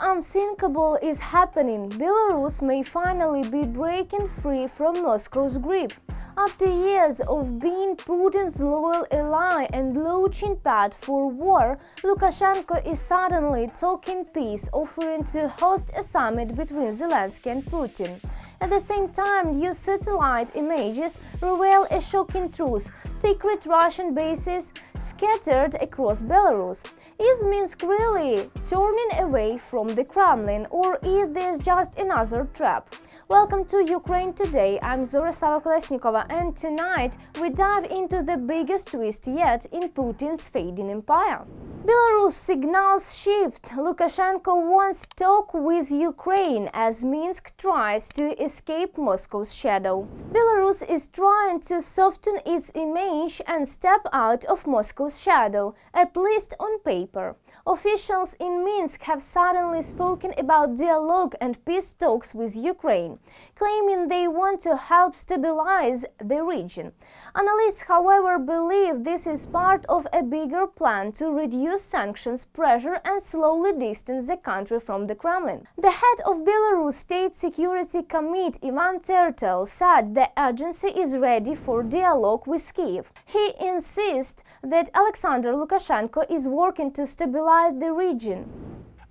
unthinkable is happening. Belarus may finally be breaking free from Moscow's grip. After years of being Putin's loyal ally and launching pad for war, Lukashenko is suddenly talking peace, offering to host a summit between Zelensky and Putin. At the same time, new satellite images reveal a shocking truth: secret Russian bases scattered across Belarus. Is Minsk really turning away from the Kremlin, or is this just another trap? Welcome to Ukraine Today. I'm Zoroslava Kolesnikova, and tonight we dive into the biggest twist yet in Putin's fading empire. Belarus signals shift. Lukashenko wants talk with Ukraine as Minsk tries to escape Moscow's shadow. Belarus is trying to soften its image and step out of Moscow's shadow, at least on paper. Officials in Minsk have suddenly spoken about dialogue and peace talks with Ukraine, claiming they want to help stabilize the region. Analysts, however, believe this is part of a bigger plan to reduce sanctions pressure and slowly distance the country from the Kremlin. The head of Belarus State Security Committee, Ivan Tertel, said the agency is ready for dialogue with Kyiv. He insists that Alexander Lukashenko is working to stabilize the region.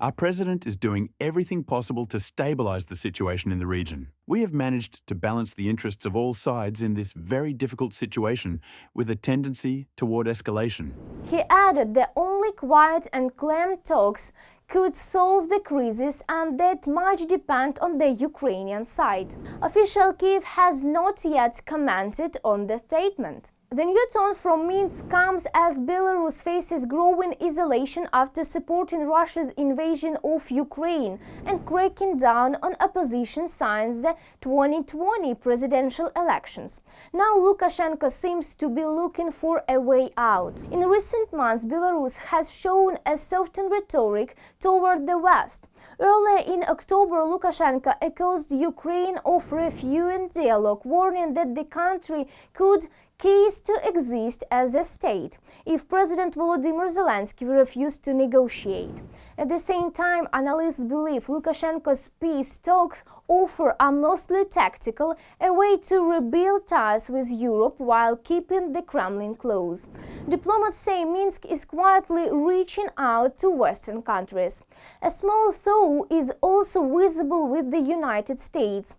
Our president is doing everything possible to stabilize the situation in the region. We have managed to balance the interests of all sides in this very difficult situation with a tendency toward escalation. He added that only quiet and calm talks could solve the crisis and that much depend on the Ukrainian side. Official Kyiv has not yet commented on the statement. The new tone from Minsk comes as Belarus faces growing isolation after supporting Russia's invasion of Ukraine and cracking down on opposition since the 2020 presidential elections. Now Lukashenko seems to be looking for a way out. In recent months, Belarus has shown a softened rhetoric toward the West. Earlier in October, Lukashenko accused Ukraine of refusing dialogue, warning that the country could cease to exist as a state if President Volodymyr Zelensky refused to negotiate. At the same time, analysts believe Lukashenko's peace talks offer a mostly tactical, a way to rebuild ties with Europe while keeping the Kremlin close. Diplomats say Minsk is quietly reaching out to Western countries. A small thaw is also visible with the United States.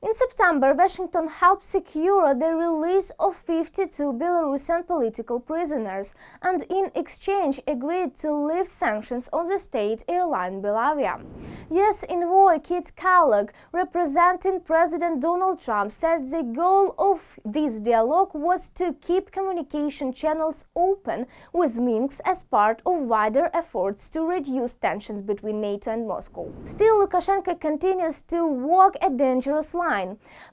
In September, Washington helped secure the release of 52 Belarusian political prisoners and in exchange agreed to lift sanctions on the state airline Belarusian. U.S. envoy Kit Kellogg, representing President Donald Trump, said the goal of this dialogue was to keep communication channels open with Minsk as part of wider efforts to reduce tensions between NATO and Moscow. Still, Lukashenko continues to walk a dangerous line,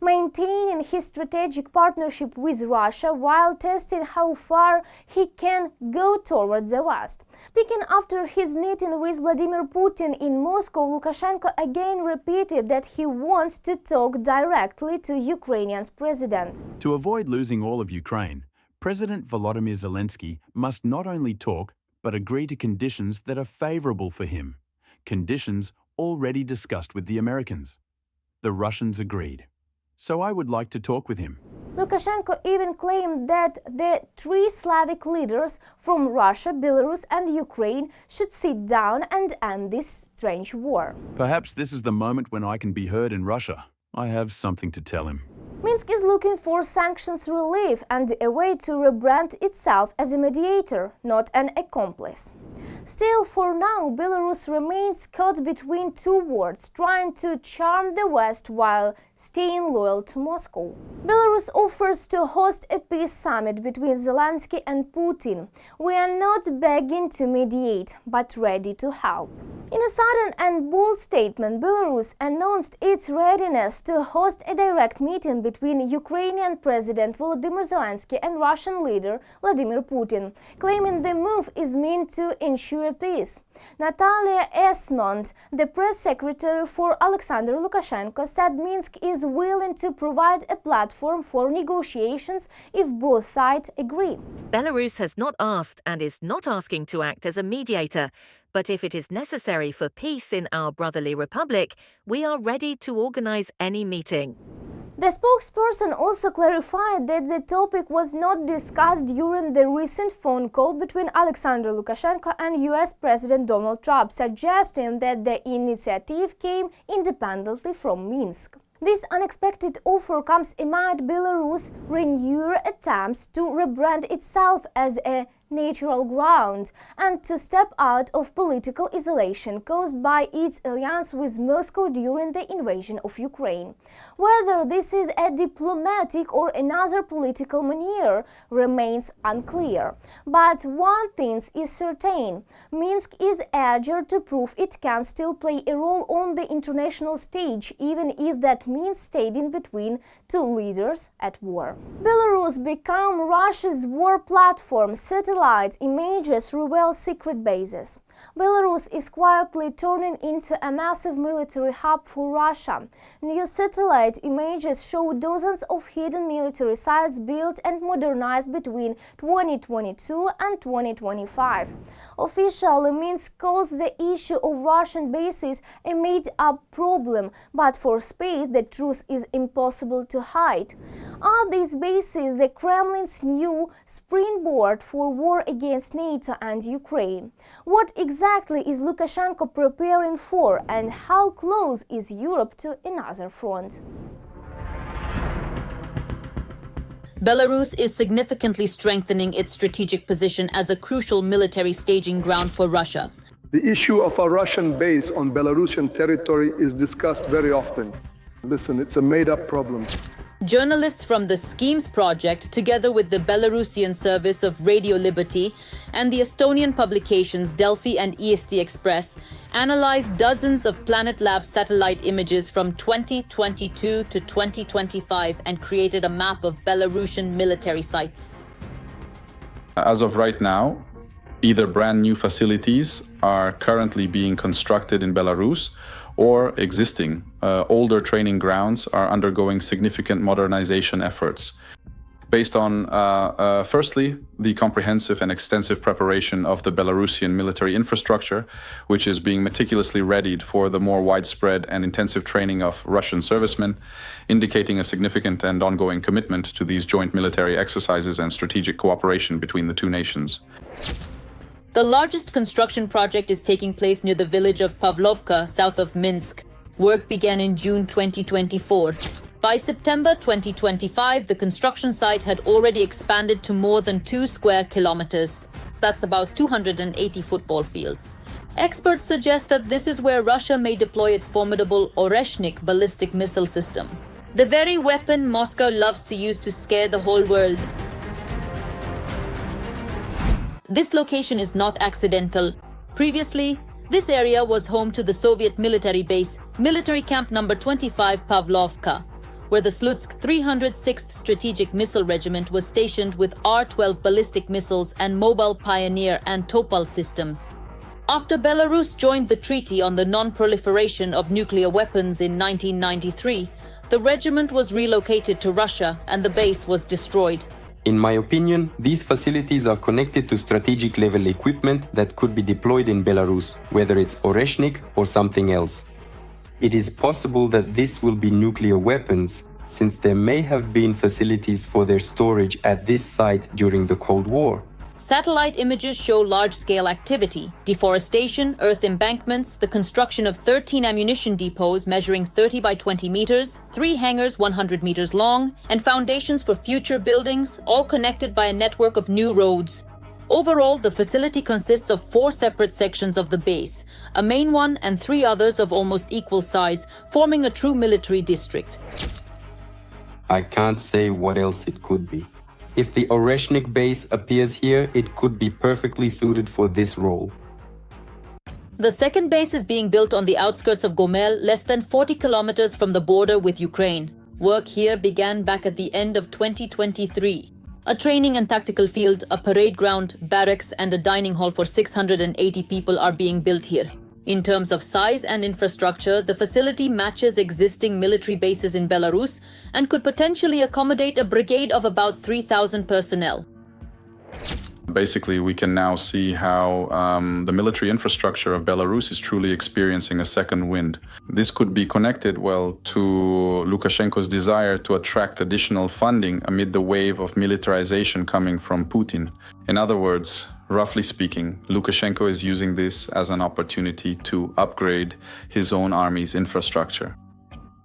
maintaining his strategic partnership with Russia while testing how far he can go towards the West. Speaking after his meeting with Vladimir Putin in Moscow, Lukashenko again repeated that he wants to talk directly to Ukraine's president. To avoid losing all of Ukraine, President Volodymyr Zelensky must not only talk, but agree to conditions that are favorable for him, conditions already discussed with the Americans. The Russians agreed. So I would like to talk with him. Lukashenko even claimed that the three Slavic leaders from Russia, Belarus and Ukraine should sit down and end this strange war. Perhaps this is the moment when I can be heard in Russia. I have something to tell him. Minsk is looking for sanctions relief and a way to rebrand itself as a mediator, not an accomplice. Still, for now, Belarus remains caught between two worlds, trying to charm the West while staying loyal to Moscow. Belarus offers to host a peace summit between Zelensky and Putin. We are not begging to mediate, but ready to help. In a sudden and bold statement, Belarus announced its readiness to host a direct meeting between Ukrainian President Volodymyr Zelensky and Russian leader Vladimir Putin, claiming the move is meant to ensure peace. Natalia Esmond, the press secretary for Alexander Lukashenko, said Minsk is willing to provide a platform for negotiations if both sides agree. Belarus has not asked and is not asking to act as a mediator, but if it is necessary for peace in our brotherly republic, we are ready to organize any meeting. The spokesperson also clarified that the topic was not discussed during the recent phone call between Alexander Lukashenko and US President Donald Trump, suggesting that the initiative came independently from Minsk. This unexpected offer comes amid Belarus' renewed attempts to rebrand itself as a neutral ground and to step out of political isolation caused by its alliance with Moscow during the invasion of Ukraine. Whether this is a diplomatic or another political maneuver remains unclear. But one thing is certain: Minsk is eager to prove it can still play a role on the international stage, even if that means standing between two leaders at war. Belarus became Russia's war platform. Satellite images reveal secret bases. Belarus is quietly turning into a massive military hub for Russia. New satellite images show dozens of hidden military sites built and modernized between 2022 and 2025. Officially, Minsk calls the issue of Russian bases a made-up problem, but for space, the truth is impossible to hide. Are these bases the Kremlin's new springboard for war against NATO and Ukraine? What exactly is Lukashenko preparing for, and how close is Europe to another front? Belarus is significantly strengthening its strategic position as a crucial military staging ground for Russia. The issue of a Russian base on Belarusian territory is discussed very often. Listen, it's a made-up problem. Journalists from the Schemes project, together with the Belarusian service of Radio Liberty and the Estonian publications Delphi and EST Express, analyzed dozens of Planet Lab satellite images from 2022 to 2025 and created a map of Belarusian military sites. As of right now, either brand new facilities are currently being constructed in Belarus, or existing older training grounds are undergoing significant modernization efforts. Based on, firstly, the comprehensive and extensive preparation of the Belarusian military infrastructure, which is being meticulously readied for the more widespread and intensive training of Russian servicemen, indicating a significant and ongoing commitment to these joint military exercises and strategic cooperation between the two nations. The largest construction project is taking place near the village of Pavlovka, south of Minsk. Work began in June 2024. By September 2025, the construction site had already expanded to more than 2 square kilometers. That's about 280 football fields. Experts suggest that this is where Russia may deploy its formidable Oreshnik ballistic missile system, the very weapon Moscow loves to use to scare the whole world. This location is not accidental. Previously, this area was home to the Soviet military base, Military Camp No. 25 Pavlovka, where the Slutsk 306th Strategic Missile Regiment was stationed with R-12 ballistic missiles and mobile Pioneer and Topol systems. After Belarus joined the Treaty on the Non-Proliferation of Nuclear Weapons in 1993, the regiment was relocated to Russia and the base was destroyed. In my opinion, these facilities are connected to strategic-level equipment that could be deployed in Belarus, whether it's Oreshnik or something else. It is possible that this will be nuclear weapons, since there may have been facilities for their storage at this site during the Cold War. Satellite images show large-scale activity, deforestation, earth embankments, the construction of 13 ammunition depots measuring 30 by 20 meters, 3 hangars 100 meters long, and foundations for future buildings, all connected by a network of new roads. Overall, the facility consists of 4 separate sections of the base, a main one and 3 others of almost equal size, forming a true military district. I can't say what else it could be. If the Oreshnik base appears here, it could be perfectly suited for this role. The second base is being built on the outskirts of Gomel, less than 40 kilometers from the border with Ukraine. Work here began back at the end of 2023. A training and tactical field, a parade ground, barracks, and a dining hall for 680 people are being built here. In terms of size and infrastructure, the facility matches existing military bases in Belarus and could potentially accommodate a brigade of about 3,000 personnel. Basically, we can now see how the military infrastructure of Belarus is truly experiencing a second wind. This could be connected, well, to Lukashenko's desire to attract additional funding amid the wave of militarization coming from Putin. In other words, roughly speaking, Lukashenko is using this as an opportunity to upgrade his own army's infrastructure.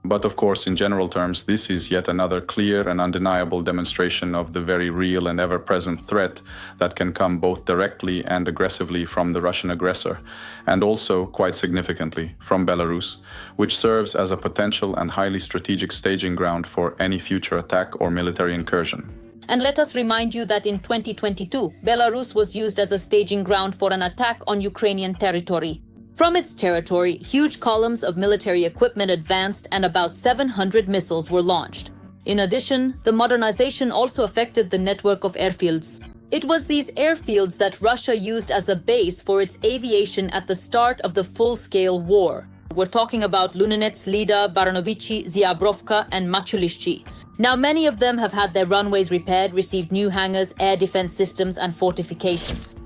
But of course, in general terms, this is yet another clear and undeniable demonstration of the very real and ever-present threat that can come both directly and aggressively from the Russian aggressor, and also, quite significantly, from Belarus, which serves as a potential and highly strategic staging ground for any future attack or military incursion. And let us remind you that in 2022, Belarus was used as a staging ground for an attack on Ukrainian territory. From its territory, huge columns of military equipment advanced and about 700 missiles were launched. In addition, the modernization also affected the network of airfields. It was these airfields that Russia used as a base for its aviation at the start of the full-scale war. We're talking about Lunenets, Lida, Baranovichi, Ziabrovka, and Machulishchi. Now, many of them have had their runways repaired, received new hangars, air defense systems, and fortifications.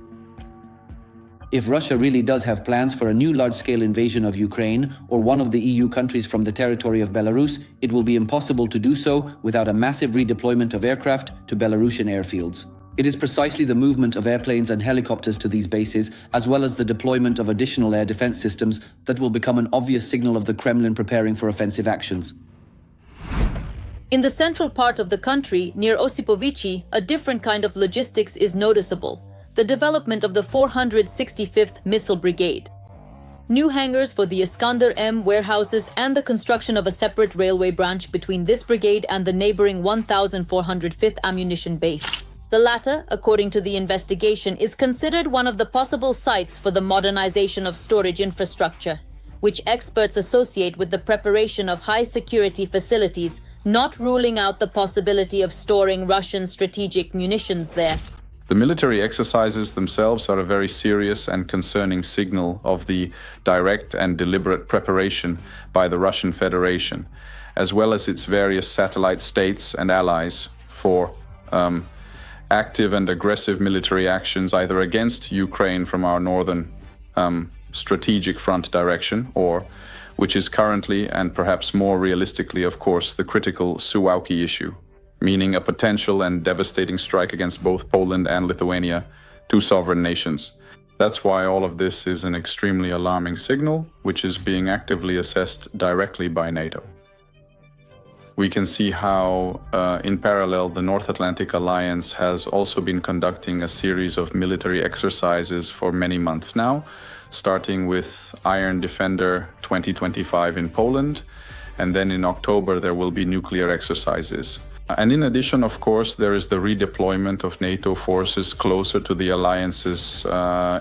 If Russia really does have plans for a new large-scale invasion of Ukraine or one of the EU countries from the territory of Belarus, it will be impossible to do so without a massive redeployment of aircraft to Belarusian airfields. It is precisely the movement of airplanes and helicopters to these bases, as well as the deployment of additional air defense systems, that will become an obvious signal of the Kremlin preparing for offensive actions. In the central part of the country, near Osipovichi, a different kind of logistics is noticeable: the development of the 465th Missile Brigade. New hangars for the Iskander-M warehouses and the construction of a separate railway branch between this brigade and the neighboring 1405th Ammunition Base. The latter, according to the investigation, is considered one of the possible sites for the modernization of storage infrastructure, which experts associate with the preparation of high-security facilities, not ruling out the possibility of storing Russian strategic munitions there. The military exercises themselves are a very serious and concerning signal of the direct and deliberate preparation by the Russian Federation, as well as its various satellite states and allies, for active and aggressive military actions either against Ukraine from our northern strategic front direction, or, which is currently and perhaps more realistically, of course, the critical Suwałki issue, meaning a potential and devastating strike against both Poland and Lithuania, two sovereign nations. That's why all of this is an extremely alarming signal, which is being actively assessed directly by NATO. We can see how, in parallel, the North Atlantic Alliance has also been conducting a series of military exercises for many months now, starting with Iron Defender 2025 in Poland, and then in October there will be nuclear exercises. And in addition, of course, there is the redeployment of NATO forces closer to the alliance's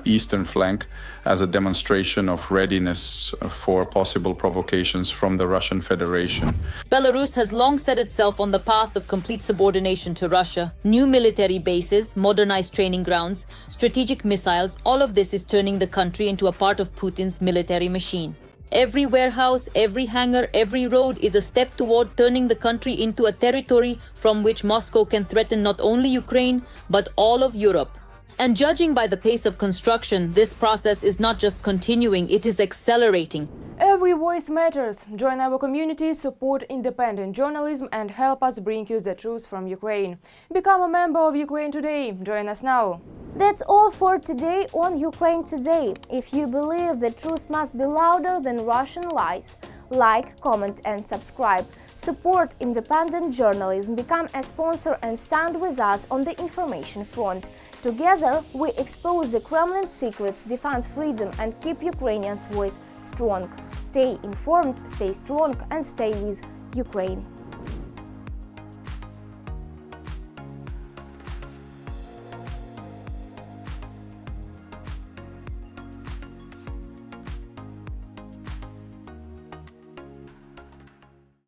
eastern flank as a demonstration of readiness for possible provocations from the Russian Federation. Belarus has long set itself on the path of complete subordination to Russia. New military bases, modernized training grounds, strategic missiles, all of this is turning the country into a part of Putin's military machine. Every warehouse, every hangar, every road is a step toward turning the country into a territory from which Moscow can threaten not only Ukraine, but all of Europe. And judging by the pace of construction, this process is not just continuing, it is accelerating. Every voice matters. Join our community, support independent journalism, and help us bring you the truth from Ukraine. Become a member of Ukraine Today. Join us now. That's all for today on Ukraine Today. If you believe the truth must be louder than Russian lies, like, comment and subscribe. Support independent journalism, become a sponsor and stand with us on the information front. Together, we expose the Kremlin's secrets, defend freedom and keep Ukrainians' voice strong. Stay informed, stay strong and stay with Ukraine.